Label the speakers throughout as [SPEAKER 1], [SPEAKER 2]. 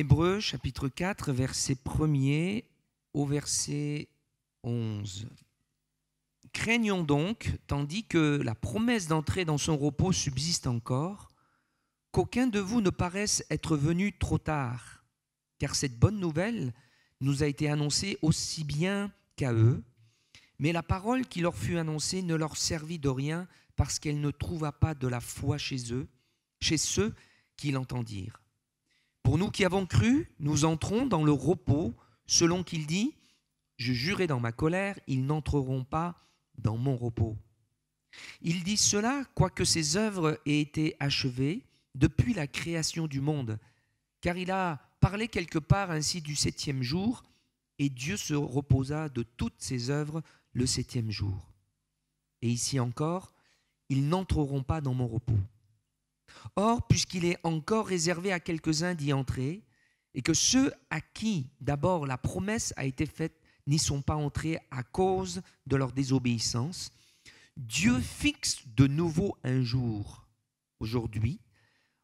[SPEAKER 1] Hébreux chapitre 4, verset 1er au verset 11. Craignons donc, tandis que la promesse d'entrer dans son repos subsiste encore, qu'aucun de vous ne paraisse être venu trop tard, car cette bonne nouvelle nous a été annoncée aussi bien qu'à eux, mais la parole qui leur fut annoncée ne leur servit de rien parce qu'elle ne trouva pas de la foi chez eux, chez ceux qui l'entendirent. Pour nous qui avons cru, nous entrons dans le repos, selon qu'il dit « Je jurai dans ma colère, ils n'entreront pas dans mon repos. » Il dit cela, quoique ses œuvres aient été achevées depuis la création du monde, car il a parlé quelque part ainsi du 7e jour, et Dieu se reposa de toutes ses œuvres le 7e jour. Et ici encore, ils n'entreront pas dans mon repos. Or, puisqu'il est encore réservé à quelques-uns d'y entrer, et que ceux à qui d'abord la promesse a été faite n'y sont pas entrés à cause de leur désobéissance, Dieu fixe de nouveau un jour, aujourd'hui,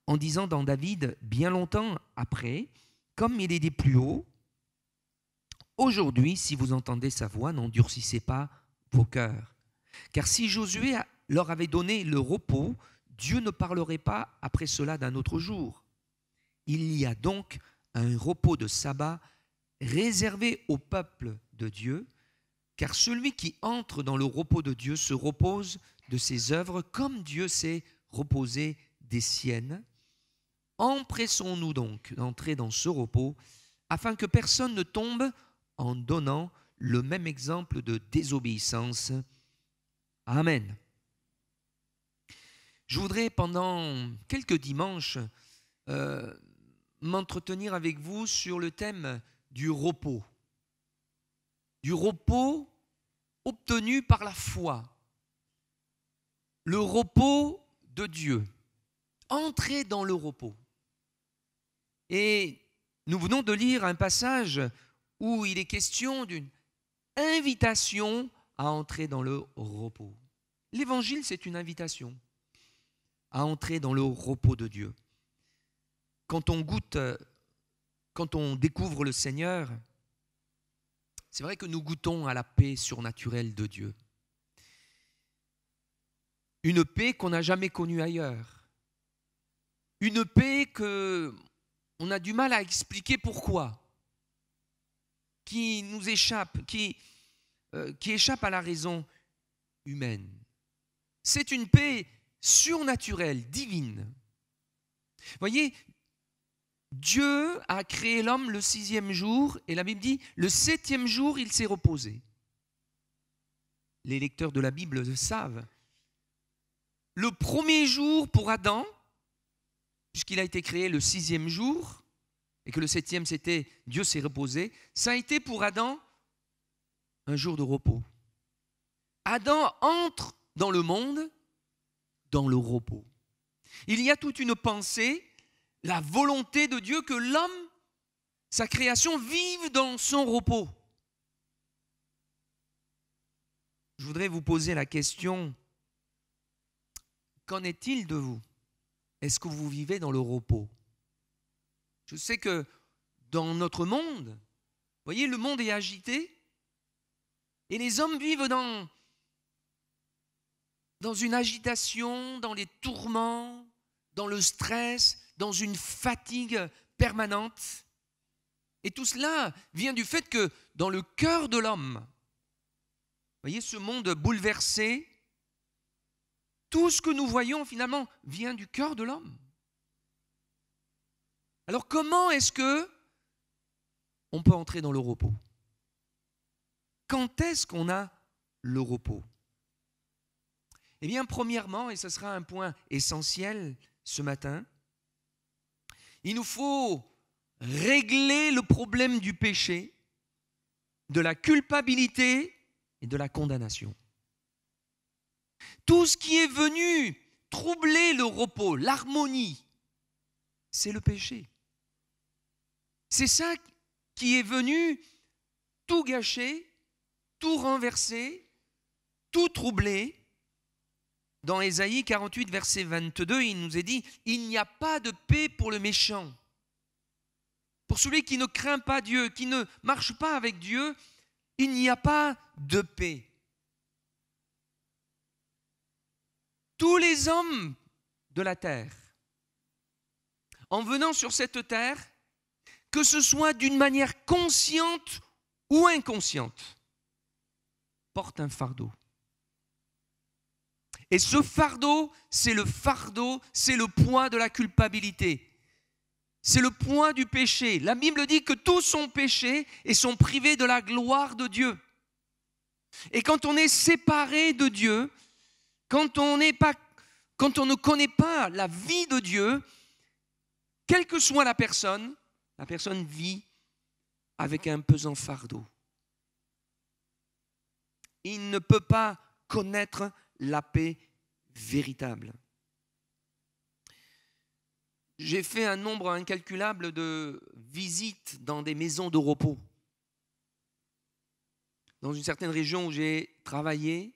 [SPEAKER 1] en disant dans David, bien longtemps après, comme il est des plus hauts, aujourd'hui, si vous entendez sa voix, n'endurcissez pas vos cœurs. Car si Josué leur avait donné le repos, Dieu ne parlerait pas après cela d'un autre jour. Il y a donc un repos de sabbat réservé au peuple de Dieu, car celui qui entre dans le repos de Dieu se repose de ses œuvres comme Dieu s'est reposé des siennes. Empressons-nous donc d'entrer dans ce repos, afin que personne ne tombe en donnant le même exemple de désobéissance. Amen. Je voudrais pendant quelques dimanches m'entretenir avec vous sur le thème du repos obtenu par la foi, le repos de Dieu, entrer dans le repos. Et nous venons de lire un passage où il est question d'une invitation à entrer dans le repos. L'évangile, c'est une invitation à entrer dans le repos de Dieu. Quand on découvre le Seigneur, c'est vrai que nous goûtons à la paix surnaturelle de Dieu. Une paix qu'on n'a jamais connue ailleurs. Une paix qu'on a du mal à expliquer pourquoi. Qui nous échappe, qui échappe à la raison humaine. C'est une paix surnaturelle, divine. Vous voyez, Dieu a créé l'homme le 6e jour et la Bible dit le 7e jour il s'est reposé. Les lecteurs de la Bible le savent. Le premier jour pour Adam, puisqu'il a été créé le 6e jour et que le 7e c'était Dieu s'est reposé, ça a été pour Adam un jour de repos. Adam entre dans le monde dans le repos. Il y a toute une pensée, la volonté de Dieu que l'homme, sa création, vive dans son repos. Je voudrais vous poser la question, qu'en est-il de vous? Est-ce que vous vivez dans le repos? Je sais que dans notre monde, vous voyez, le monde est agité et les hommes vivent dans une agitation, dans les tourments, dans le stress, dans une fatigue permanente. Et tout cela vient du fait que dans le cœur de l'homme, vous voyez ce monde bouleversé, tout ce que nous voyons finalement vient du cœur de l'homme. Alors comment est-ce que on peut entrer dans le repos? Quand est-ce qu'on a le repos? Eh bien, premièrement, et ce sera un point essentiel ce matin, il nous faut régler le problème du péché, de la culpabilité et de la condamnation. Tout ce qui est venu troubler le repos, l'harmonie, c'est le péché. C'est ça qui est venu tout gâcher, tout renverser, tout troubler. Dans Ésaïe 48, verset 22, il nous est dit « Il n'y a pas de paix pour le méchant. » pour celui qui ne craint pas Dieu, qui ne marche pas avec Dieu, il n'y a pas de paix. Tous les hommes de la terre, en venant sur cette terre, que ce soit d'une manière consciente ou inconsciente, portent un fardeau. Et ce fardeau, c'est le poids de la culpabilité. C'est le poids du péché. La Bible dit que tous sont péchés et sont privés de la gloire de Dieu. Et quand on est séparé de Dieu, quand on ne connaît pas la vie de Dieu, quelle que soit la personne vit avec un pesant fardeau. Il ne peut pas connaître la paix véritable. J'ai fait un nombre incalculable de visites dans des maisons de repos. Dans une certaine région où j'ai travaillé.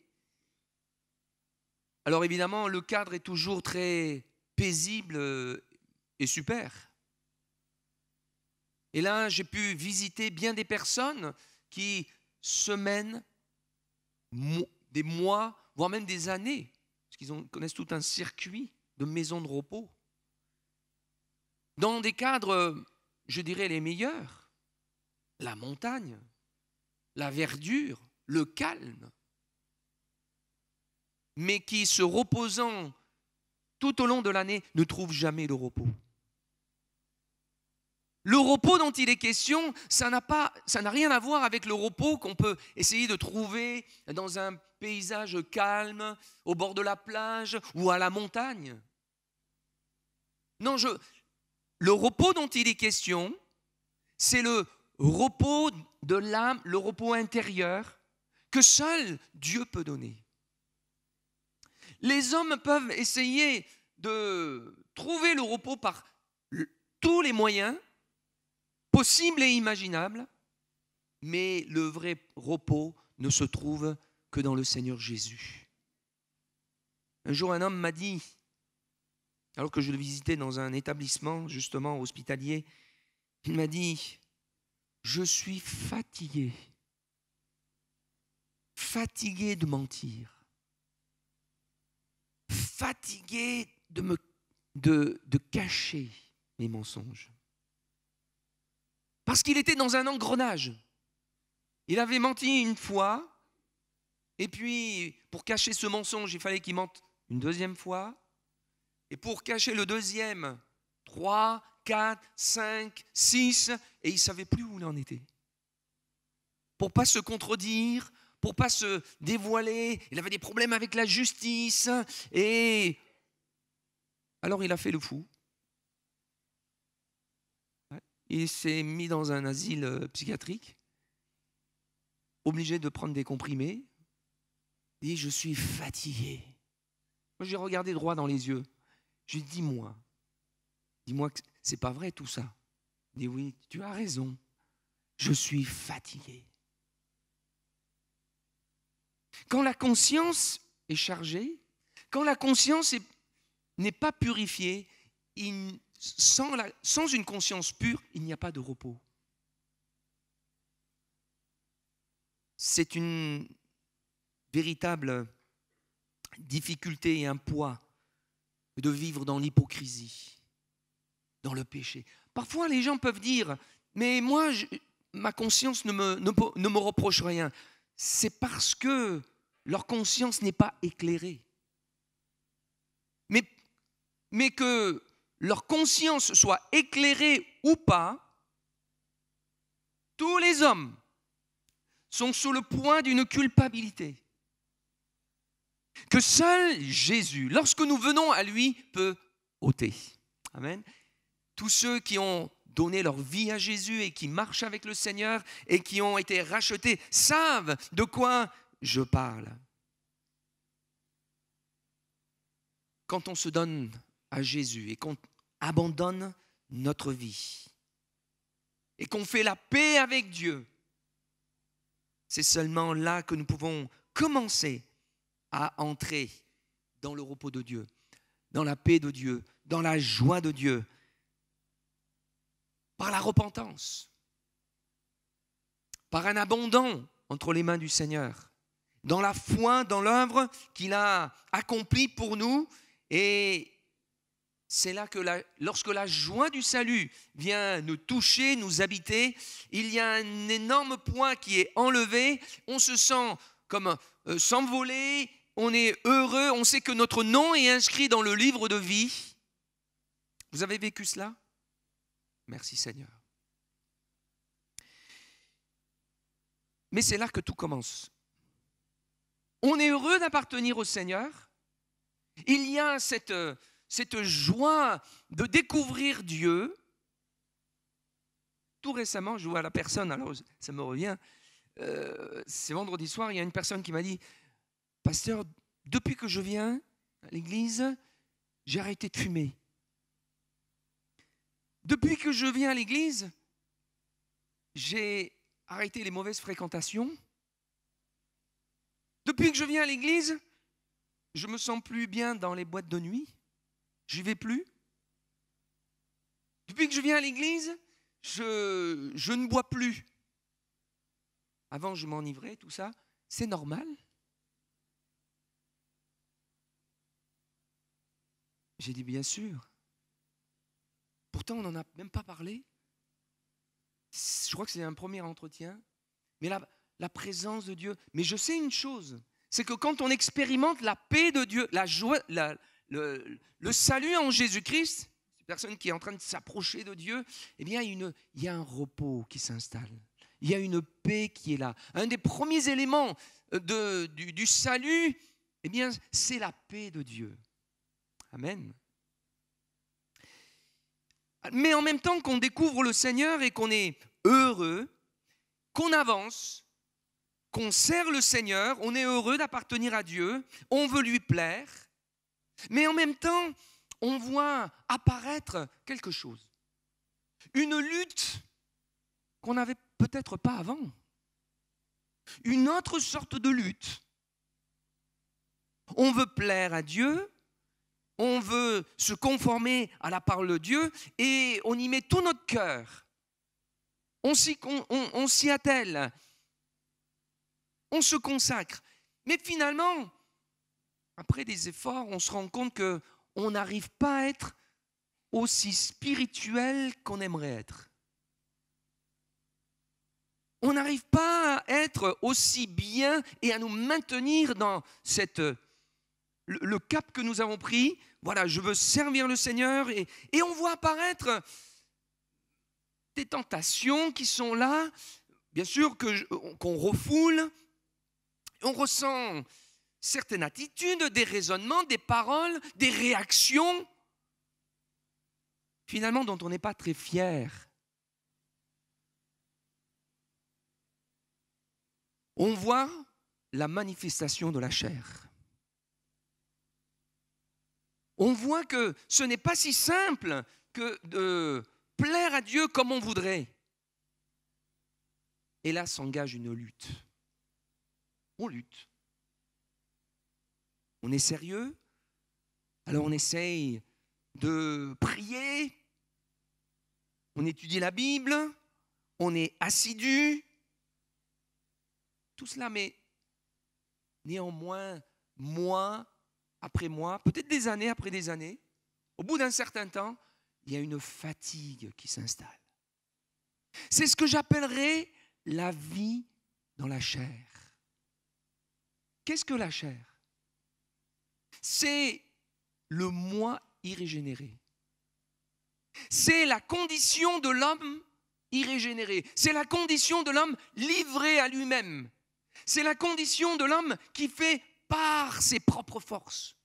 [SPEAKER 1] Alors évidemment, le cadre est toujours très paisible et super. Et là, j'ai pu visiter bien des personnes qui, semaines, des mois, voire même des années, parce qu'ils connaissent tout un circuit de maisons de repos, dans des cadres, je dirais, les meilleurs, la montagne, la verdure, le calme, mais qui, se reposant tout au long de l'année, ne trouvent jamais de repos. Le repos dont il est question, ça n'a rien à voir avec le repos qu'on peut essayer de trouver dans un paysage calme, au bord de la plage ou à la montagne. Non, le repos dont il est question, c'est le repos de l'âme, le repos intérieur que seul Dieu peut donner. Les hommes peuvent essayer de trouver le repos par tous les moyens possibles et imaginables, mais le vrai repos ne se trouve que dans le Seigneur Jésus. Un jour, un homme m'a dit, alors que je le visitais dans un établissement justement hospitalier, il m'a dit, je suis fatigué de mentir, fatigué de cacher mes mensonges. Parce qu'il était dans un engrenage. Il avait menti une fois, et puis pour cacher ce mensonge, il fallait qu'il mente une deuxième fois, et pour cacher le deuxième, 3, 4, 5, 6, et il ne savait plus où il en était. Pour ne pas se contredire, pour ne pas se dévoiler, il avait des problèmes avec la justice, et alors il a fait le fou. Il s'est mis dans un asile psychiatrique, obligé de prendre des comprimés. Il dit, je suis fatigué. Moi, j'ai regardé droit dans les yeux. Je lui ai dit, dis-moi que c'est pas vrai tout ça. Il dit, oui, tu as raison. Je suis fatigué. Quand la conscience est chargée, quand la conscience n'est pas purifiée, sans une conscience pure, il n'y a pas de repos. C'est une véritable difficulté et un poids de vivre dans l'hypocrisie, dans le péché. Parfois, les gens peuvent dire, mais moi, ma conscience ne me reproche rien. C'est parce que leur conscience n'est pas éclairée. Mais que leur conscience soit éclairée ou pas, tous les hommes sont sous le poids d'une culpabilité que seul Jésus, lorsque nous venons à lui, peut ôter. Amen. Tous ceux qui ont donné leur vie à Jésus et qui marchent avec le Seigneur et qui ont été rachetés savent de quoi je parle. Quand on se donne à Jésus et qu'on abandonne notre vie et qu'on fait la paix avec Dieu, c'est seulement là que nous pouvons commencer à entrer dans le repos de Dieu, dans la paix de Dieu, dans la joie de Dieu. par la repentance, par un abondant entre les mains du Seigneur, dans la foi, dans l'œuvre qu'il a accomplie pour nous. Et c'est là que lorsque la joie du salut vient nous toucher, nous habiter, il y a un énorme poids qui est enlevé. On se sent comme s'envoler, on est heureux, on sait que notre nom est inscrit dans le livre de vie. Vous avez vécu cela? Merci Seigneur. Mais c'est là que tout commence. On est heureux d'appartenir au Seigneur. Il y a cette joie de découvrir Dieu. Tout récemment, je vois la personne, alors ça me revient, c'est vendredi soir, il y a une personne qui m'a dit « Pasteur, depuis que je viens à l'église, j'ai arrêté de fumer. Depuis que je viens à l'église, j'ai arrêté les mauvaises fréquentations. Depuis que je viens à l'église, je me sens plus bien dans les boîtes de nuit. J'y vais plus. Depuis que je viens à l'église, je ne bois plus. Avant, je m'enivrais, tout ça. C'est normal. J'ai dit, bien sûr. Pourtant, on n'en a même pas parlé. Je crois que c'est un premier entretien. Mais la présence de Dieu. Mais je sais une chose, c'est que quand on expérimente la paix de Dieu, la joie, le salut en Jésus-Christ, cette personne qui est en train de s'approcher de Dieu, eh bien, il y a un repos qui s'installe. Il y a une paix qui est là. Un des premiers éléments du salut, eh bien, c'est la paix de Dieu. Amen. Mais en même temps qu'on découvre le Seigneur et qu'on est heureux, qu'on avance, qu'on sert le Seigneur, on est heureux d'appartenir à Dieu, on veut lui plaire, mais en même temps, on voit apparaître quelque chose. Une lutte qu'on n'avait peut-être pas avant. Une autre sorte de lutte. On veut plaire à Dieu, on veut se conformer à la parole de Dieu et on y met tout notre cœur. On s'y attelle. On se consacre. Mais finalement, après des efforts, on se rend compte qu'on n'arrive pas à être aussi spirituel qu'on aimerait être. On n'arrive pas à être aussi bien et à nous maintenir dans le cap que nous avons pris. Voilà, je veux servir le Seigneur et on voit apparaître des tentations qui sont là, bien sûr qu'on refoule. On ressent certaines attitudes, des raisonnements, des paroles, des réactions, finalement dont on n'est pas très fier. On voit la manifestation de la chair. On voit que ce n'est pas si simple que de plaire à Dieu comme on voudrait. Et là s'engage une lutte. On lutte. On est sérieux, alors on essaye de prier, on étudie la Bible, on est assidu, tout cela, mais néanmoins, mois après mois, peut-être des années après des années, au bout d'un certain temps, il y a une fatigue qui s'installe. C'est ce que j'appellerais la vie dans la chair. Qu'est-ce que la chair? C'est le moi irrégénéré. C'est la condition de l'homme irrégénéré. C'est la condition de l'homme livré à lui-même. C'est la condition de l'homme qui fait par ses propres forces.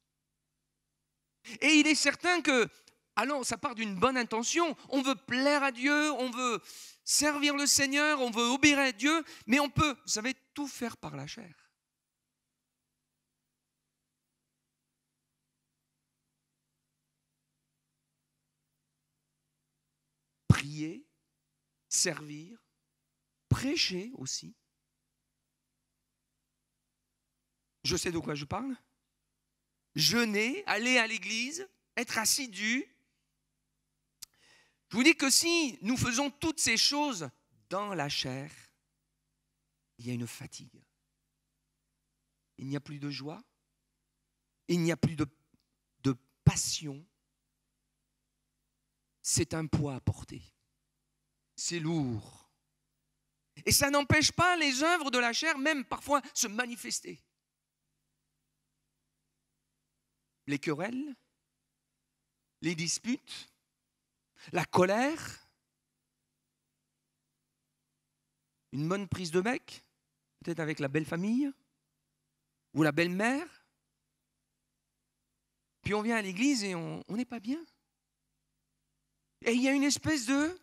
[SPEAKER 1] Et il est certain que, alors ça part d'une bonne intention, on veut plaire à Dieu, on veut servir le Seigneur, on veut obéir à Dieu, mais on peut, vous savez, tout faire par la chair. Prier, servir, prêcher aussi. Je sais de quoi je parle. Jeûner, aller à l'église, être assidu. Je vous dis que si nous faisons toutes ces choses dans la chair, il y a une fatigue. Il n'y a plus de joie, il n'y a plus de passion. C'est un poids à porter. C'est lourd. Et ça n'empêche pas les œuvres de la chair, même parfois, se manifester. Les querelles, les disputes, la colère, une bonne prise de bec, peut-être avec la belle famille ou la belle-mère. Puis on vient à l'église et on n'est pas bien. Et il y a une espèce de...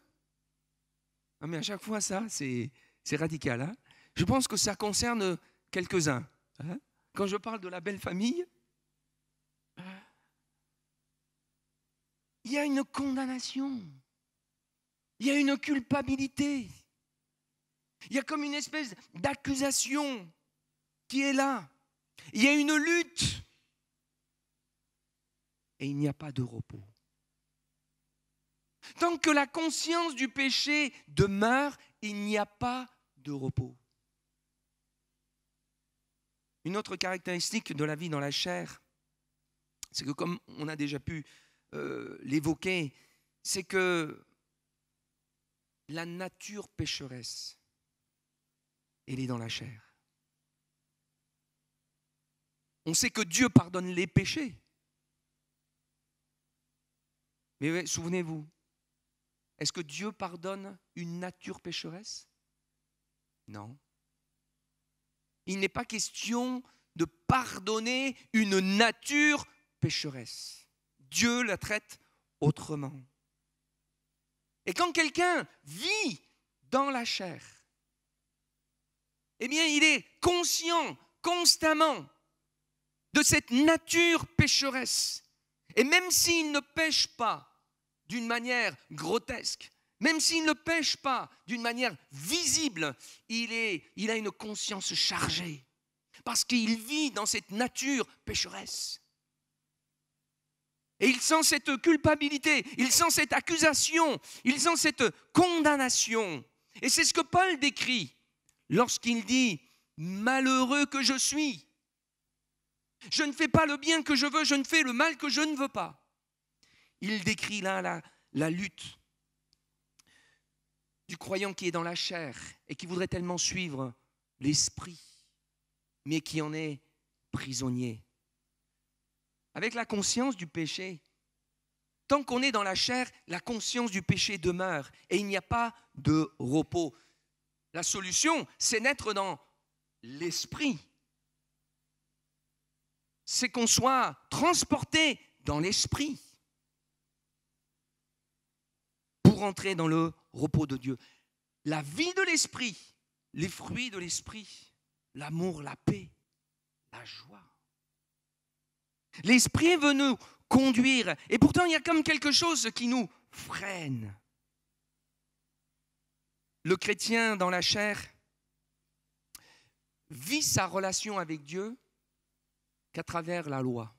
[SPEAKER 1] Ah mais à chaque fois ça, c'est radical. Hein? Je pense que ça concerne quelques-uns. Hein? Quand je parle de la belle famille, il y a une condamnation. Il y a une culpabilité. Il y a comme une espèce d'accusation qui est là. Il y a une lutte. Et il n'y a pas de repos. Tant que la conscience du péché demeure, il n'y a pas de repos. Une autre caractéristique de la vie dans la chair, c'est que comme on a déjà pu l'évoquer, c'est que la nature pécheresse, elle est dans la chair. On sait que Dieu pardonne les péchés. Mais souvenez-vous, est-ce que Dieu pardonne une nature pécheresse? Non. Il n'est pas question de pardonner une nature pécheresse. Dieu la traite autrement. Et quand quelqu'un vit dans la chair, eh bien, il est conscient constamment de cette nature pécheresse. Et même s'il ne pêche pas d'une manière grotesque, même s'il ne pêche pas d'une manière visible, il a une conscience chargée. Parce qu'il vit dans cette nature pécheresse. Et il sent cette culpabilité, il sent cette accusation, il sent cette condamnation. Et c'est ce que Paul décrit lorsqu'il dit « Malheureux que je suis, je ne fais pas le bien que je veux, je ne fais le mal que je ne veux pas. » Il décrit là la lutte du croyant qui est dans la chair et qui voudrait tellement suivre l'esprit, mais qui en est prisonnier. Avec la conscience du péché, tant qu'on est dans la chair, la conscience du péché demeure et il n'y a pas de repos. La solution, c'est d'être dans l'esprit. C'est qu'on soit transporté dans l'esprit pour entrer dans le repos de Dieu. La vie de l'esprit, les fruits de l'esprit, l'amour, la paix, la joie. L'esprit veut nous conduire et pourtant il y a comme quelque chose qui nous freine. Le chrétien dans la chair vit sa relation avec Dieu qu'à travers la loi.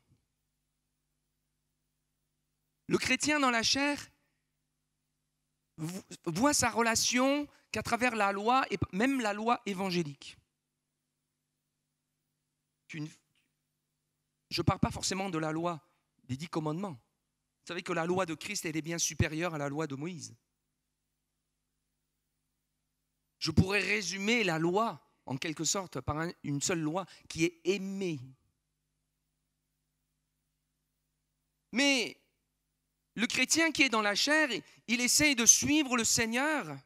[SPEAKER 1] Le chrétien dans la chair voit sa relation qu'à travers la loi, et même la loi évangélique. Je ne parle pas forcément de la loi des 10 commandements. Vous savez que la loi de Christ, elle est bien supérieure à la loi de Moïse. Je pourrais résumer la loi, en quelque sorte, par une seule loi qui est aimer. Mais le chrétien qui est dans la chair, il essaye de suivre le Seigneur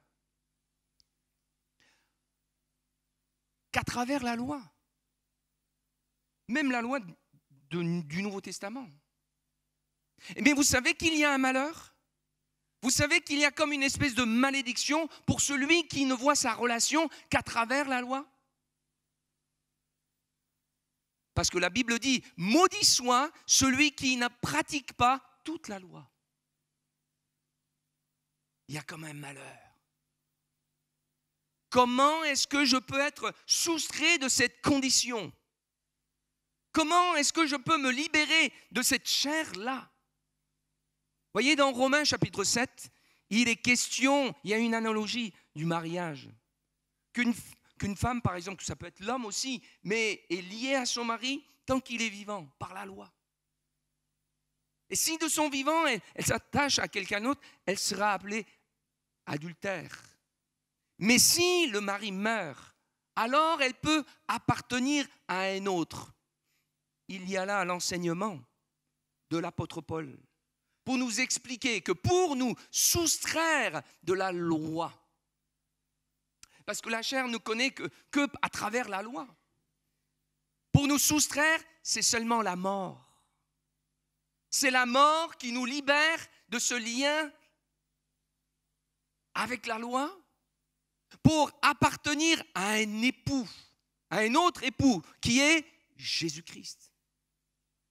[SPEAKER 1] qu'à travers la loi. Même la loi du Nouveau Testament. Eh bien, vous savez qu'il y a un malheur? Vous savez qu'il y a comme une espèce de malédiction pour celui qui ne voit sa relation qu'à travers la loi? Parce que la Bible dit, maudit soit celui qui ne pratique pas toute la loi. Il y a comme un malheur. Comment est-ce que je peux être soustrait de cette condition? Comment est-ce que je peux me libérer de cette chair-là? Voyez, dans Romains chapitre 7, il est question, il y a une analogie du mariage. Qu'une femme, par exemple, ça peut être l'homme aussi, mais est liée à son mari tant qu'il est vivant, par la loi. Et si de son vivant, elle s'attache à quelqu'un d'autre, elle sera appelée adultère. Mais si le mari meurt, alors elle peut appartenir à un autre. Il y a là l'enseignement de l'apôtre Paul pour nous expliquer que pour nous soustraire de la loi, parce que la chair ne connaît que à travers la loi, pour nous soustraire, c'est seulement la mort. C'est la mort qui nous libère de ce lien avec la loi pour appartenir à un époux, à un autre époux qui est Jésus-Christ,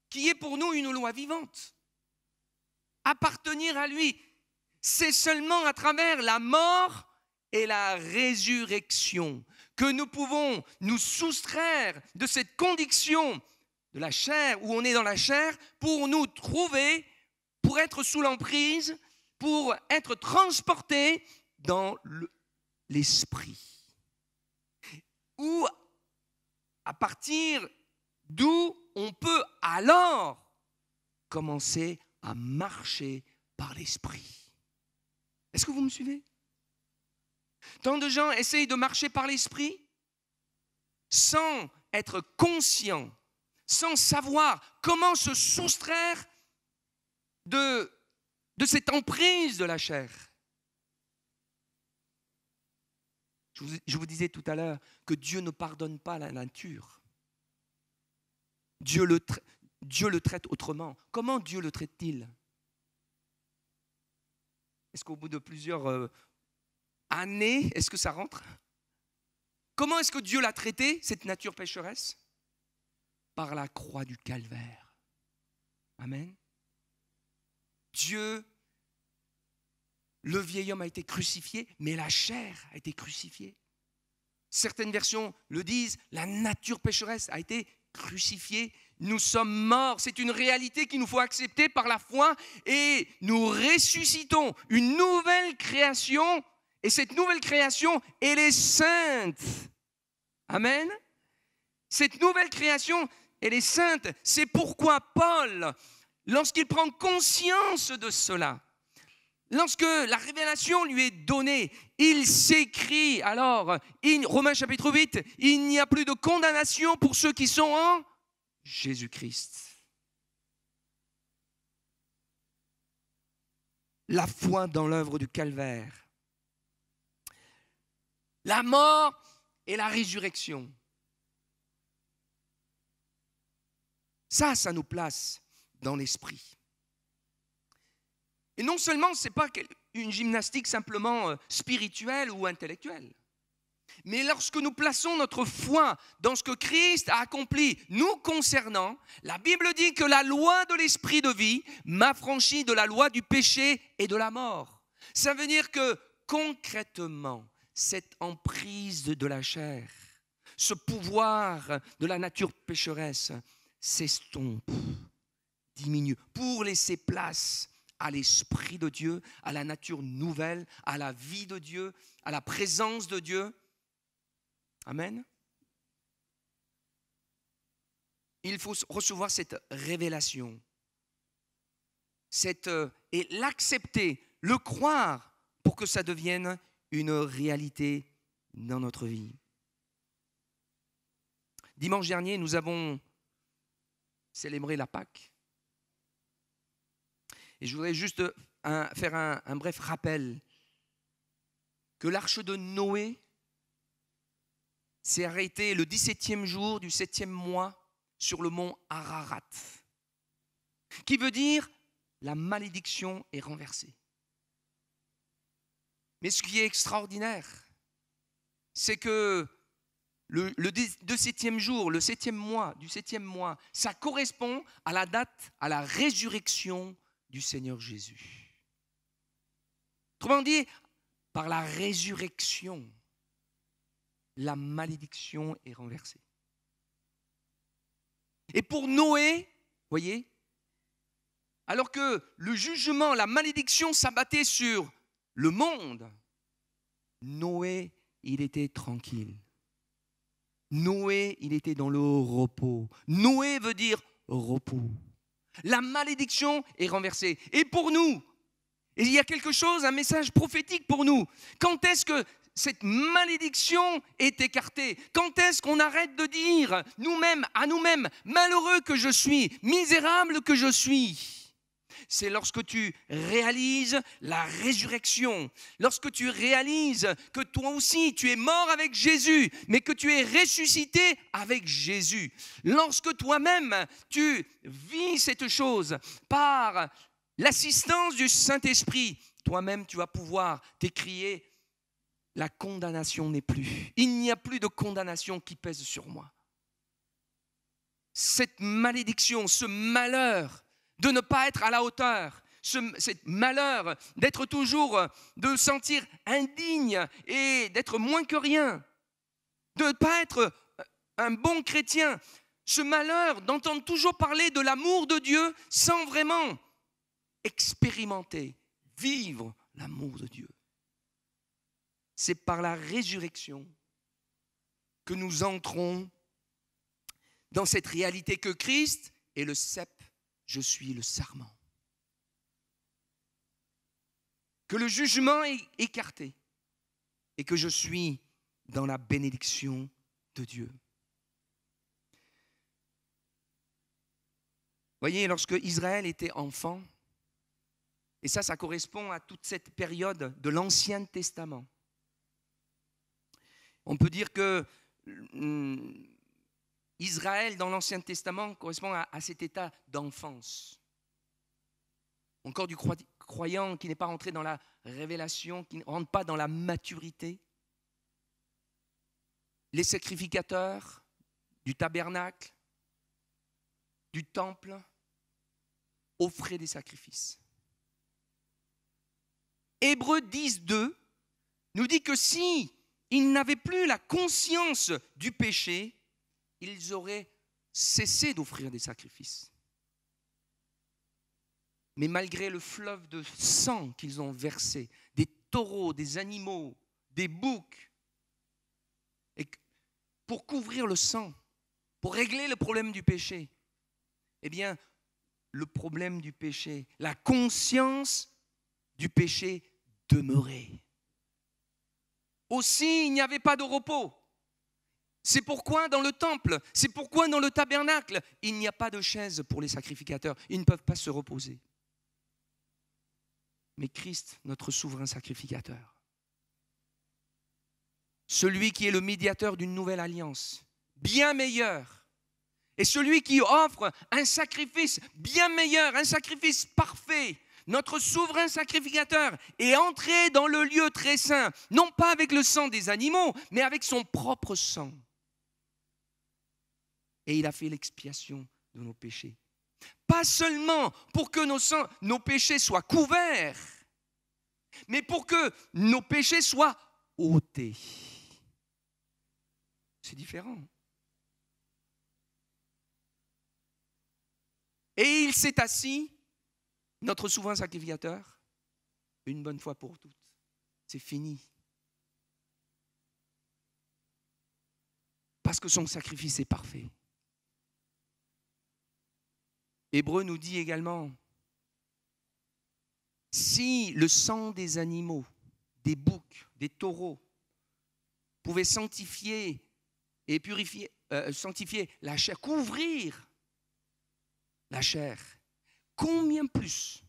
[SPEAKER 1] qui est pour nous une loi vivante. Appartenir à lui, c'est seulement à travers la mort et la résurrection que nous pouvons nous soustraire de cette condition de la chair, où on est dans la chair, pour nous trouver, pour être sous l'emprise, pour être transportés dans l'esprit. Ou à partir d'où on peut alors commencer à marcher par l'esprit. Est-ce que vous me suivez? Tant de gens essayent de marcher par l'esprit sans être conscients, sans savoir comment se soustraire de cette emprise de la chair. Je vous disais tout à l'heure que Dieu ne pardonne pas la nature. Dieu le traite autrement. Comment Dieu le traite-t-il? Est-ce qu'au bout de plusieurs années, est-ce que ça rentre? Comment est-ce que Dieu l'a traité, cette nature pécheresse? Par la croix du calvaire. Amen. Dieu, le vieil homme a été crucifié, mais la chair a été crucifiée. Certaines versions le disent, la nature pécheresse a été crucifiée. Nous sommes morts. C'est une réalité qu'il nous faut accepter par la foi et nous ressuscitons une nouvelle création. Et cette nouvelle création, elle est sainte. Amen. Cette nouvelle création, elle est sainte. C'est pourquoi Paul, lorsqu'il prend conscience de cela, lorsque la révélation lui est donnée, il s'écrit alors, Romains chapitre 8, il n'y a plus de condamnation pour ceux qui sont en Jésus-Christ. La foi dans l'œuvre du calvaire. La mort et la résurrection. Ça nous place dans l'esprit. Et non seulement ce n'est pas une gymnastique simplement spirituelle ou intellectuelle, mais lorsque nous plaçons notre foi dans ce que Christ a accompli nous concernant, la Bible dit que la loi de l'esprit de vie m'affranchit de la loi du péché et de la mort. Ça veut dire que concrètement, cette emprise de la chair, ce pouvoir de la nature pécheresse s'estompe, diminue, pour laisser place à l'Esprit de Dieu, à la nature nouvelle, à la vie de Dieu, à la présence de Dieu. Amen. Il faut recevoir cette révélation, et l'accepter, le croire, pour que ça devienne une réalité dans notre vie. Dimanche dernier, nous avons célébré la Pâque. Et je voudrais juste faire un bref rappel que l'arche de Noé s'est arrêtée le 17e jour du 7e mois sur le mont Ararat, qui veut dire la malédiction est renversée. Mais ce qui est extraordinaire, c'est que le 7e jour, le 7e mois, du 7e mois, ça correspond à la date, à la résurrection du Seigneur Jésus. Autrement dit, par la résurrection, la malédiction est renversée. Et pour Noé, voyez, alors que le jugement, la malédiction s'abattait sur le monde, Noé, il était tranquille. Noé, il était dans le repos. Noé veut dire repos. La malédiction est renversée. Et pour nous, il y a quelque chose, un message prophétique pour nous. Quand est-ce que cette malédiction est écartée? Quand est-ce qu'on arrête de dire nous-mêmes, à nous-mêmes, malheureux que je suis, misérable que je suis? C'est lorsque tu réalises la résurrection, lorsque tu réalises que toi aussi tu es mort avec Jésus, mais que tu es ressuscité avec Jésus. Lorsque toi-même tu vis cette chose par l'assistance du Saint-Esprit, toi-même tu vas pouvoir t'écrier: la condamnation n'est plus. Il n'y a plus de condamnation qui pèse sur moi. Cette malédiction, ce malheur de ne pas être à la hauteur, ce malheur d'être toujours, de sentir indigne et d'être moins que rien, de ne pas être un bon chrétien, ce malheur d'entendre toujours parler de l'amour de Dieu sans vraiment expérimenter, vivre l'amour de Dieu. C'est par la résurrection que nous entrons dans cette réalité que Christ est le cep, je suis le sarment. Que le jugement est écarté et que je suis dans la bénédiction de Dieu. Voyez, lorsque Israël était enfant, et ça correspond à toute cette période de l'Ancien Testament. On peut dire que Israël, dans l'Ancien Testament, correspond à cet état d'enfance. Encore du croyant qui n'est pas rentré dans la révélation, qui ne rentre pas dans la maturité. Les sacrificateurs du tabernacle, du temple, offraient des sacrifices. Hébreux 10:2 nous dit que si ils n'avaient plus la conscience du péché, ils auraient cessé d'offrir des sacrifices. Mais malgré le fleuve de sang qu'ils ont versé, des taureaux, des animaux, des boucs, et pour couvrir le sang, pour régler le problème du péché, eh bien, le problème du péché, la conscience du péché demeurait. Aussi, il n'y avait pas de repos. C'est pourquoi dans le temple, c'est pourquoi dans le tabernacle, il n'y a pas de chaise pour les sacrificateurs. Ils ne peuvent pas se reposer. Mais Christ, notre souverain sacrificateur, celui qui est le médiateur d'une nouvelle alliance, bien meilleure, et celui qui offre un sacrifice bien meilleur, un sacrifice parfait, notre souverain sacrificateur est entré dans le lieu très saint, non pas avec le sang des animaux, mais avec son propre sang. Et il a fait l'expiation de nos péchés. Pas seulement pour que nos péchés soient couverts, mais pour que nos péchés soient ôtés. C'est différent. Et il s'est assis, notre souverain sacrificateur, une bonne fois pour toutes. C'est fini. Parce que son sacrifice est parfait. Hébreux nous dit également, si le sang des animaux, des boucs, des taureaux, pouvait sanctifier et purifier, sanctifier la chair, couvrir la chair, combien plus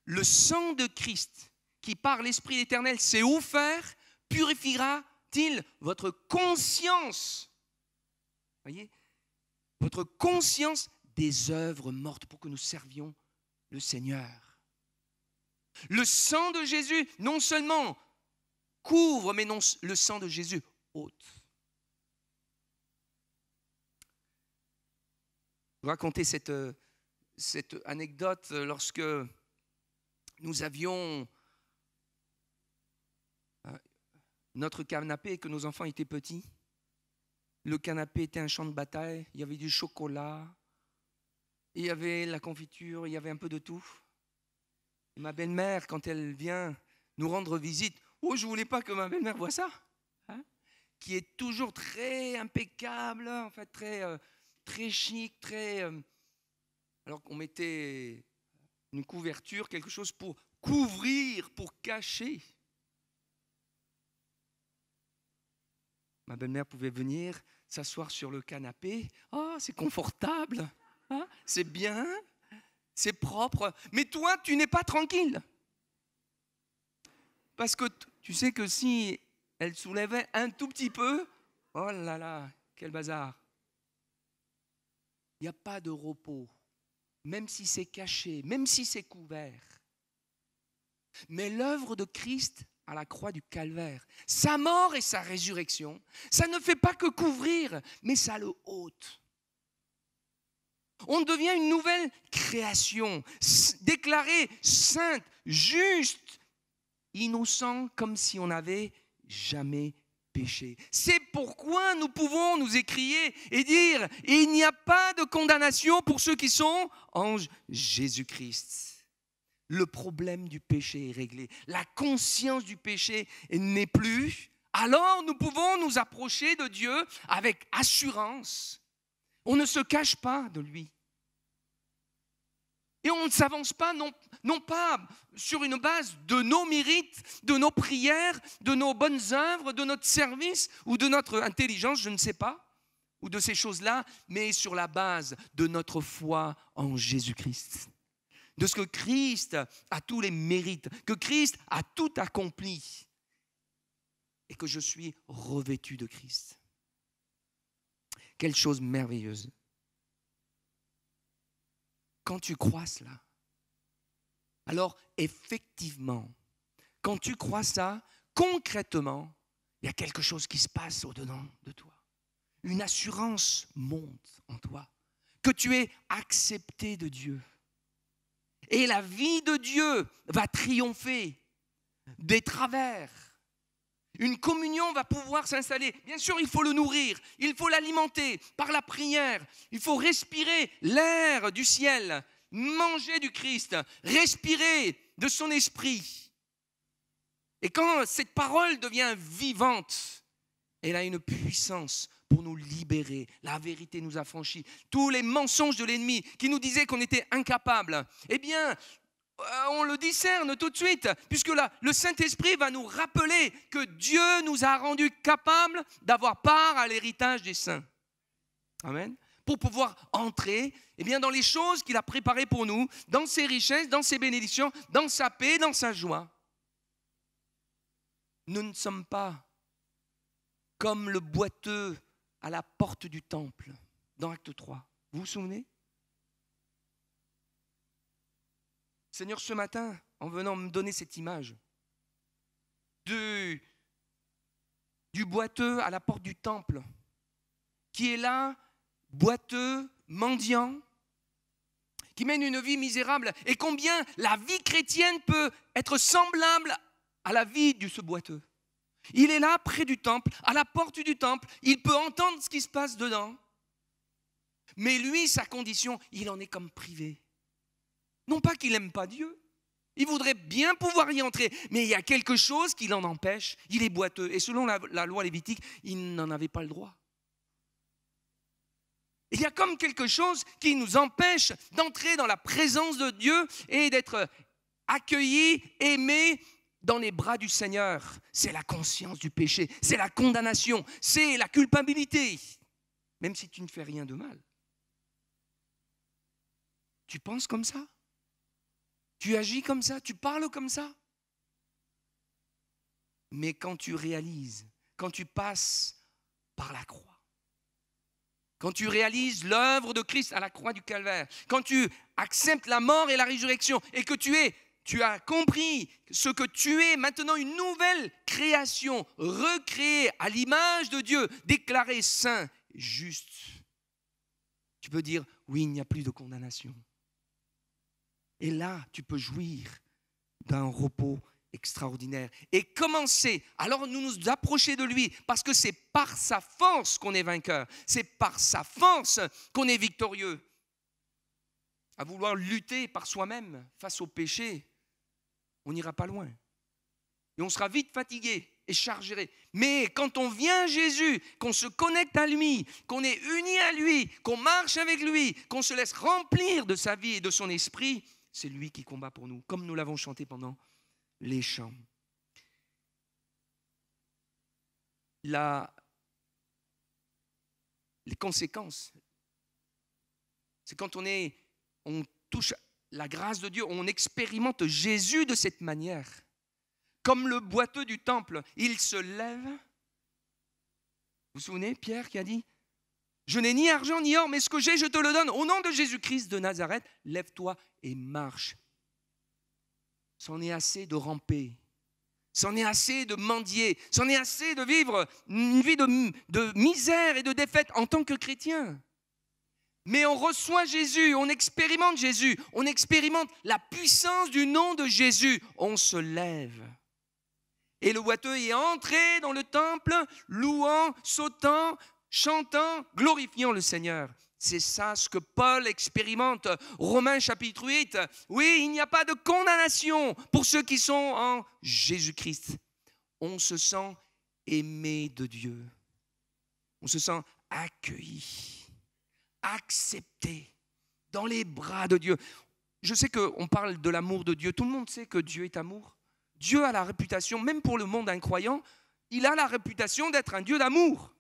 [SPEAKER 1] le sang de Christ, qui par l'Esprit éternel s'est offert, purifiera-t-il votre conscience? Voyez, votre conscience des œuvres mortes pour que nous servions le Seigneur. Le sang de Jésus, non seulement couvre, mais non, le sang de Jésus ôte. Je vais raconter cette anecdote lorsque nous avions notre canapé et que nos enfants étaient petits. Le canapé était un champ de bataille, il y avait du chocolat, il y avait la confiture, il y avait un peu de tout. Et ma belle-mère, quand elle vient nous rendre visite. Oh, je ne voulais pas que ma belle-mère voie ça. Hein, qui est toujours très impeccable, en fait, très chic, alors qu'on mettait une couverture, quelque chose pour couvrir, pour cacher. Ma belle-mère pouvait venir s'asseoir sur le canapé. Oh, c'est confortable, hein, c'est bien, c'est propre. Mais toi, tu n'es pas tranquille. Parce que tu sais que si elle soulevait un tout petit peu, oh là là, quel bazar. Il n'y a pas de repos, même si c'est caché, même si c'est couvert. Mais l'œuvre de Christ à la croix du Calvaire, sa mort et sa résurrection, ça ne fait pas que couvrir, mais ça le ôte. On devient une nouvelle création, déclarée sainte, juste, innocent, comme si on n'avait jamais péché. C'est pourquoi nous pouvons nous écrier et dire « Il n'y a pas de condamnation pour ceux qui sont en Jésus-Christ ». Le problème du péché est réglé. La conscience du péché n'est plus. Alors nous pouvons nous approcher de Dieu avec assurance. On ne se cache pas de lui. Et on ne s'avance pas, non pas sur une base de nos mérites, de nos prières, de nos bonnes œuvres, de notre service ou de notre intelligence, je ne sais pas, ou de ces choses-là, mais sur la base de notre foi en Jésus-Christ. De ce que Christ a tous les mérites, que Christ a tout accompli et que je suis revêtu de Christ. Quelle chose merveilleuse. Quand tu crois cela, alors effectivement, quand tu crois ça, concrètement, il y a quelque chose qui se passe au-dedans de toi. Une assurance monte en toi, que tu es accepté de Dieu. Et la vie de Dieu va triompher des travers. Une communion va pouvoir s'installer. Bien sûr, il faut le nourrir, il faut l'alimenter par la prière. Il faut respirer l'air du ciel, manger du Christ, respirer de son esprit. Et quand cette parole devient vivante, elle a une puissance pour nous libérer. La vérité nous a franchis. Tous les mensonges de l'ennemi qui nous disaient qu'on était incapables, eh bien, on le discerne tout de suite, puisque là, le Saint-Esprit va nous rappeler que Dieu nous a rendus capables d'avoir part à l'héritage des saints. Amen. Pour pouvoir entrer eh bien, dans les choses qu'il a préparées pour nous, dans ses richesses, dans ses bénédictions, dans sa paix, dans sa joie. Nous ne sommes pas comme le boiteux à la porte du temple, dans Acte 3. Vous vous souvenez ? Seigneur, ce matin, en venant me donner cette image du boiteux à la porte du temple, qui est là, boiteux, mendiant, qui mène une vie misérable, et combien la vie chrétienne peut être semblable à la vie de ce boiteux. Il est là, près du temple, à la porte du temple, il peut entendre ce qui se passe dedans, mais lui, sa condition, il en est comme privé. Non pas qu'il n'aime pas Dieu, il voudrait bien pouvoir y entrer, mais il y a quelque chose qui l'en empêche, il est boiteux. Et selon la loi lévitique, il n'en avait pas le droit. Il y a comme quelque chose qui nous empêche d'entrer dans la présence de Dieu et d'être accueillis, aimés dans les bras du Seigneur. C'est la conscience du péché, c'est la condamnation, c'est la culpabilité, même si tu ne fais rien de mal. Tu penses comme ça ? Tu agis comme ça, tu parles comme ça. Mais quand tu réalises, quand tu passes par la croix, quand tu réalises l'œuvre de Christ à la croix du Calvaire, quand tu acceptes la mort et la résurrection et que tu as compris ce que tu es maintenant, une nouvelle création, recréée à l'image de Dieu, déclarée saint, juste, tu peux dire oui, il n'y a plus de condamnation. Et là, tu peux jouir d'un repos extraordinaire et commencer, alors nous approcher de lui, parce que c'est par sa force qu'on est vainqueur, c'est par sa force qu'on est victorieux. À vouloir lutter par soi-même face au péché, on n'ira pas loin. Et on sera vite fatigué et chargé. Mais quand on vient à Jésus, qu'on se connecte à lui, qu'on est uni à lui, qu'on marche avec lui, qu'on se laisse remplir de sa vie et de son esprit, c'est lui qui combat pour nous, comme nous l'avons chanté pendant les chants. Les conséquences, c'est quand on touche la grâce de Dieu, on expérimente Jésus de cette manière. Comme le boiteux du temple, il se lève. Vous vous souvenez, Pierre qui a dit « Je n'ai ni argent ni or, mais ce que j'ai, je te le donne. Au nom de Jésus-Christ de Nazareth, lève-toi et marche. » C'en est assez de ramper. C'en est assez de mendier, c'en est assez de vivre une vie de misère et de défaite en tant que chrétien. Mais on reçoit Jésus, on expérimente Jésus, on expérimente la puissance du nom de Jésus. On se lève. Et le boiteux est entré dans le temple, louant, sautant, chantant, glorifiant le Seigneur. C'est ça ce que Paul expérimente. Romains chapitre 8. Oui, il n'y a pas de condamnation pour ceux qui sont en Jésus-Christ. On se sent aimé de Dieu. On se sent accueilli, accepté dans les bras de Dieu. Je sais qu'on parle de l'amour de Dieu. Tout le monde sait que Dieu est amour. Dieu a la réputation, même pour le monde incroyant, il a la réputation d'être un Dieu d'amour.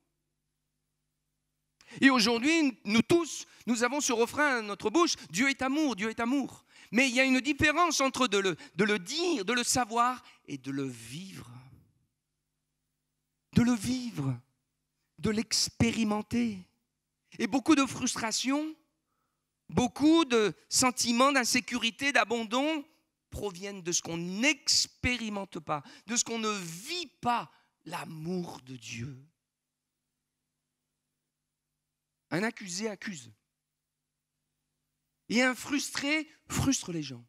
[SPEAKER 1] Et aujourd'hui, nous tous, nous avons ce refrain à notre bouche, Dieu est amour, Dieu est amour. Mais il y a une différence entre de le dire, de le savoir et de le vivre. De le vivre, de l'expérimenter. Et beaucoup de frustration, beaucoup de sentiments d'insécurité, d'abandon proviennent de ce qu'on n'expérimente pas, de ce qu'on ne vit pas, l'amour de Dieu. Un accusé accuse. Et un frustré frustre les gens.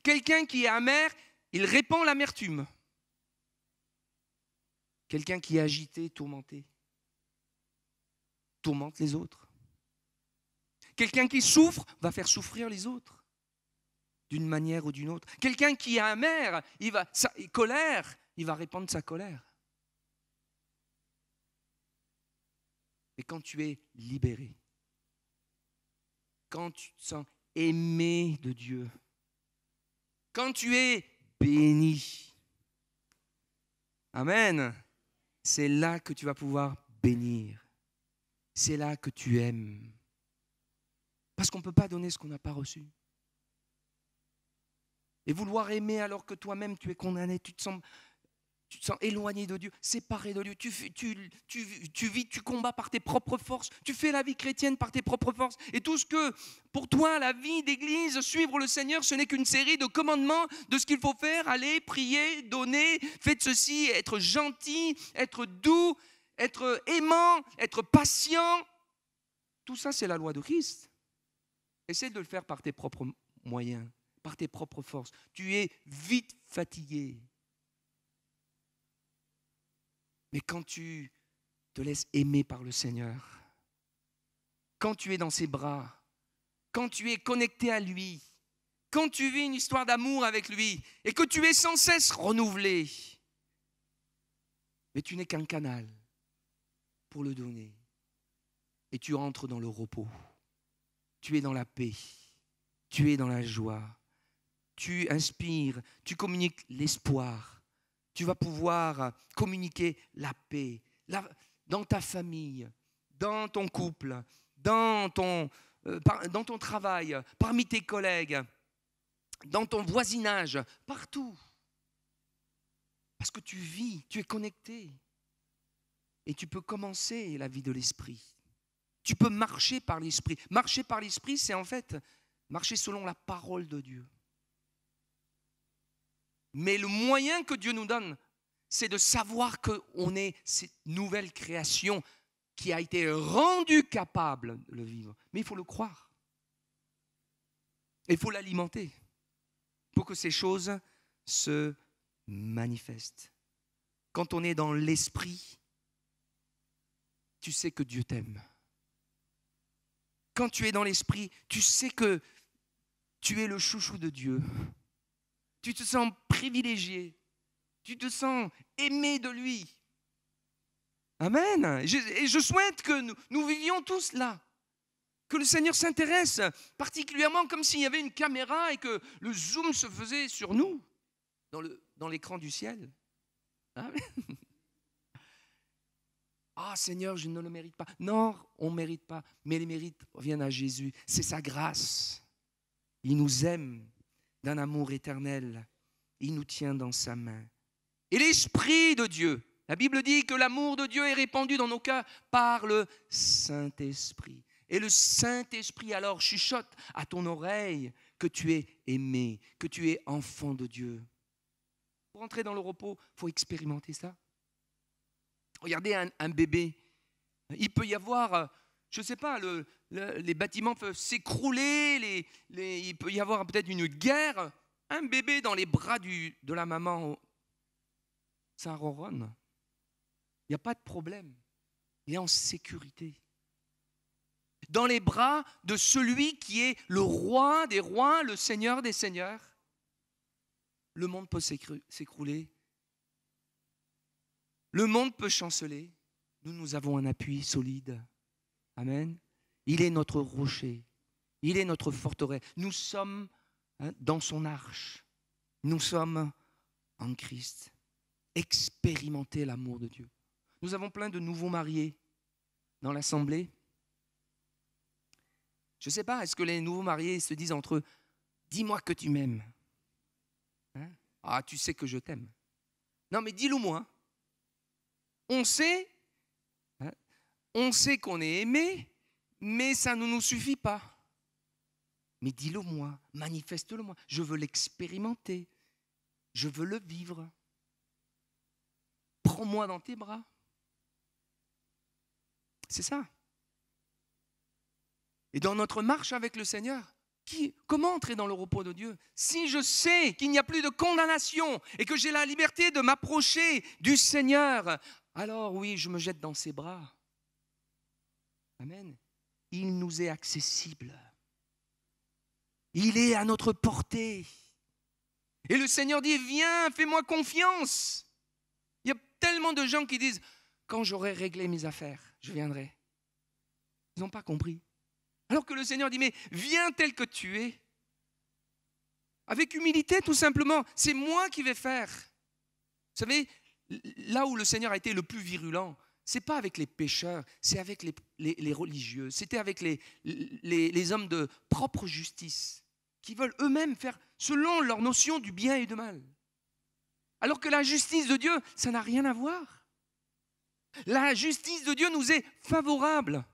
[SPEAKER 1] Quelqu'un qui est amer, il répand l'amertume. Quelqu'un qui est agité, tourmenté, tourmente les autres. Quelqu'un qui souffre va faire souffrir les autres, d'une manière ou d'une autre. Quelqu'un qui est amer, colère, il va répandre sa colère. Et quand tu es libéré, quand tu te sens aimé de Dieu, quand tu es béni, amen, c'est là que tu vas pouvoir bénir. C'est là que tu aimes. Parce qu'on ne peut pas donner ce qu'on n'a pas reçu. Et vouloir aimer alors que toi-même tu es condamné, tu te sens éloigné de Dieu, séparé de Dieu, tu vis, tu combats par tes propres forces, tu fais la vie chrétienne par tes propres forces, et tout ce que, pour toi, la vie d'église, suivre le Seigneur, ce n'est qu'une série de commandements de ce qu'il faut faire, aller, prier, donner, faites ceci, être gentil, être doux, être aimant, être patient. Tout ça, c'est la loi de Christ. Essaie de le faire par tes propres moyens, par tes propres forces. Tu es vite fatigué. Mais quand tu te laisses aimer par le Seigneur, quand tu es dans ses bras, quand tu es connecté à lui, quand tu vis une histoire d'amour avec lui et que tu es sans cesse renouvelé, mais tu n'es qu'un canal pour le donner. Et tu entres dans le repos. Tu es dans la paix. Tu es dans la joie. Tu inspires, tu communiques l'espoir. Tu vas pouvoir communiquer la paix dans ta famille, dans ton couple, dans ton travail, parmi tes collègues, dans ton voisinage, partout. Parce que tu vis, tu es connecté. Et tu peux commencer la vie de l'esprit. Tu peux marcher par l'esprit. Marcher par l'esprit, c'est en fait marcher selon la parole de Dieu. Mais le moyen que Dieu nous donne, c'est de savoir qu'on est cette nouvelle création qui a été rendue capable de le vivre. Mais il faut le croire. Il faut l'alimenter pour que ces choses se manifestent. Quand on est dans l'esprit, tu sais que Dieu t'aime. Quand tu es dans l'esprit, tu sais que tu es le chouchou de Dieu. Tu te sens privilégié. Tu te sens aimé de lui. Amen. Et je souhaite que nous vivions tous là. Que le Seigneur s'intéresse particulièrement comme s'il y avait une caméra et que le zoom se faisait sur nous, dans l'écran du ciel. Amen. Ah Seigneur, je ne le mérite pas. Non, on ne mérite pas, mais les mérites viennent à Jésus. C'est sa grâce. Il nous aime d'un amour éternel. Il nous tient dans sa main. Et l'Esprit de Dieu, la Bible dit que l'amour de Dieu est répandu dans nos cœurs par le Saint-Esprit. Et le Saint-Esprit alors chuchote à ton oreille que tu es aimé, que tu es enfant de Dieu. Pour entrer dans le repos, il faut expérimenter ça. Regardez un bébé. Il peut y avoir, je ne sais pas, les bâtiments peuvent s'écrouler, il peut y avoir peut-être une guerre. Un bébé dans les bras de la maman, ça ronronne. Il n'y a pas de problème. Il est en sécurité. Dans les bras de celui qui est le roi des rois, le Seigneur des seigneurs, le monde peut s'écrouler. Le monde peut chanceler. Nous avons un appui solide. Amen. Il est notre rocher. Il est notre forteresse. Nous sommes dans son arche. Nous sommes en Christ. Expérimentez l'amour de Dieu. Nous avons plein de nouveaux mariés dans l'assemblée. Je ne sais pas, est-ce que les nouveaux mariés se disent entre eux, dis-moi que tu m'aimes. Ah, tu sais que je t'aime. Non, mais dis-le moi. On sait qu'on est aimé, mais ça ne nous suffit pas. Mais dis-le moi, manifeste-le moi. Je veux l'expérimenter. Je veux le vivre. Prends-moi dans tes bras. C'est ça. Et dans notre marche avec le Seigneur, comment entrer dans le repos de Dieu? Si je sais qu'il n'y a plus de condamnation et que j'ai la liberté de m'approcher du Seigneur, alors oui, je me jette dans ses bras. Amen. Il nous est accessible. Il est à notre portée. Et le Seigneur dit, viens, fais-moi confiance. Il y a tellement de gens qui disent, quand j'aurai réglé mes affaires, je viendrai. Ils n'ont pas compris. Alors que le Seigneur dit, mais viens tel que tu es. Avec humilité, tout simplement. C'est moi qui vais faire. Vous savez, là où le Seigneur a été le plus virulent, ce n'est pas avec les pécheurs, c'est avec les religieux. C'était avec les hommes de propre justice qui veulent eux-mêmes faire selon leur notion du bien et du mal. Alors que la justice de Dieu, ça n'a rien à voir. La justice de Dieu nous est favorable.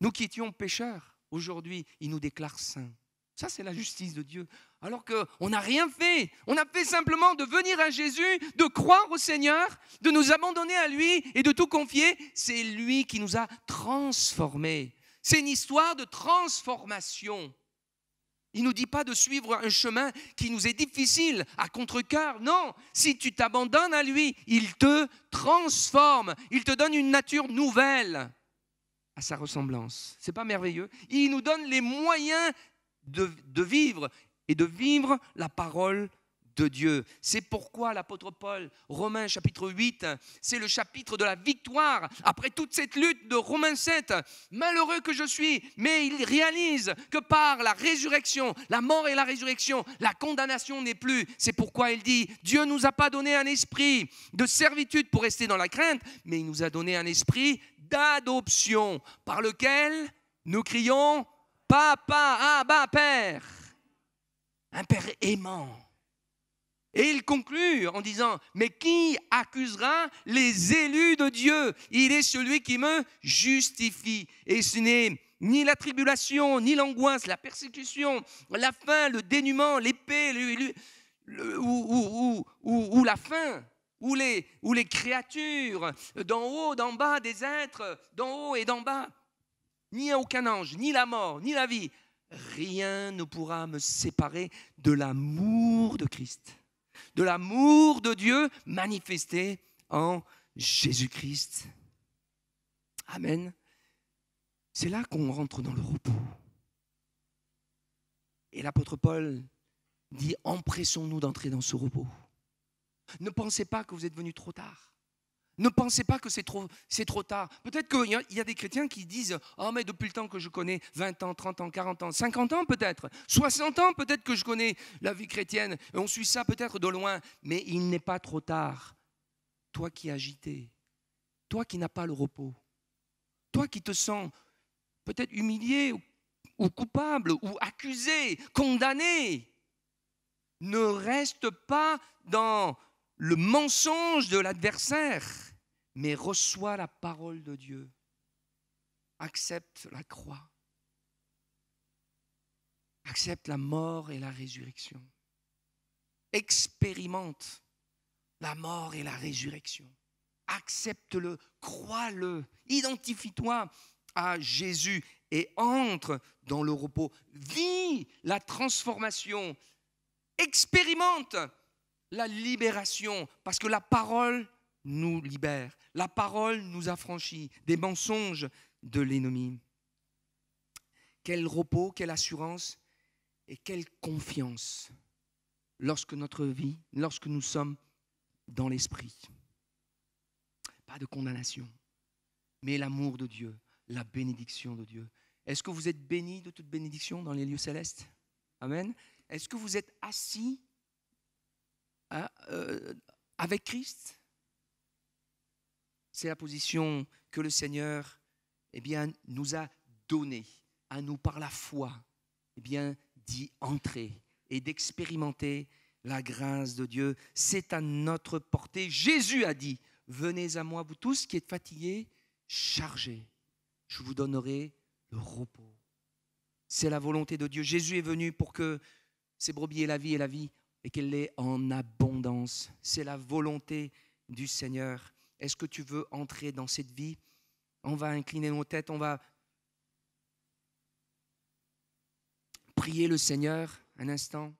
[SPEAKER 1] Nous qui étions pécheurs, aujourd'hui, il nous déclare saints. Ça, c'est la justice de Dieu. Alors qu'on n'a rien fait. On a fait simplement de venir à Jésus, de croire au Seigneur, de nous abandonner à lui et de tout confier. C'est lui qui nous a transformés. C'est une histoire de transformation. Il ne nous dit pas de suivre un chemin qui nous est difficile, à contre-cœur. Non, si tu t'abandonnes à lui, il te transforme. Il te donne une nature nouvelle à sa ressemblance. Ce n'est pas merveilleux? Il nous donne les moyens de vivre et de vivre la parole de Dieu. C'est pourquoi l'apôtre Paul, Romains chapitre 8, c'est le chapitre de la victoire. Après toute cette lutte de Romains 7, malheureux que je suis, mais il réalise que par la résurrection, la mort et la résurrection, la condamnation n'est plus. C'est pourquoi il dit, Dieu ne nous a pas donné un esprit de servitude pour rester dans la crainte, mais il nous a donné un esprit d'adoption par lequel nous crions Papa, Abba, Père. Un Père aimant. Et il conclut en disant, mais qui accusera les élus de Dieu? Il est celui qui me justifie. Et ce n'est ni la tribulation, ni l'angoisse, la persécution, la faim, le dénuement, l'épée, ou la faim, ou les créatures, d'en haut, d'en bas, des êtres, d'en haut et d'en bas. Ni aucun ange, ni la mort, ni la vie. Rien ne pourra me séparer de l'amour de Christ, de l'amour de Dieu manifesté en Jésus-Christ. Amen. C'est là qu'on rentre dans le repos. Et l'apôtre Paul dit, empressons-nous d'entrer dans ce repos. Ne pensez pas que vous êtes venu trop tard. Ne pensez pas que c'est trop tard. Peut-être qu'il y a des chrétiens qui disent « Oh, mais depuis le temps que je connais, 20 ans, 30 ans, 40 ans, 50 ans peut-être, 60 ans peut-être que je connais la vie chrétienne, et on suit ça peut-être de loin, mais il n'est pas trop tard. » Toi qui es agité, toi qui n'as pas le repos, toi qui te sens peut-être humilié ou coupable ou accusé, condamné, ne reste pas dans le mensonge de l'adversaire, mais reçois la parole de Dieu. Accepte la croix. Accepte la mort et la résurrection. Expérimente la mort et la résurrection. Accepte-le, crois-le, identifie-toi à Jésus et entre dans le repos. Vis la transformation. Expérimente la libération, parce que la parole nous libère. La parole nous affranchit des mensonges de l'ennemi. Quel repos, quelle assurance et quelle confiance lorsque notre vie, lorsque nous sommes dans l'esprit. Pas de condamnation, mais l'amour de Dieu, la bénédiction de Dieu. Est-ce que vous êtes bénis de toute bénédiction dans les lieux célestes? Amen. Est-ce que vous êtes assis avec Christ? C'est la position que le Seigneur nous a donnée à nous par la foi, d'y entrer et d'expérimenter la grâce de Dieu. C'est à notre portée. Jésus a dit, venez à moi, vous tous qui êtes fatigués, chargés, je vous donnerai le repos. C'est la volonté de Dieu. Jésus est venu pour que ses brebis aient la vie et qu'elle l'ait en abondance. C'est la volonté du Seigneur. Est-ce que tu veux entrer dans cette vie? On va incliner nos têtes, on va prier le Seigneur un instant.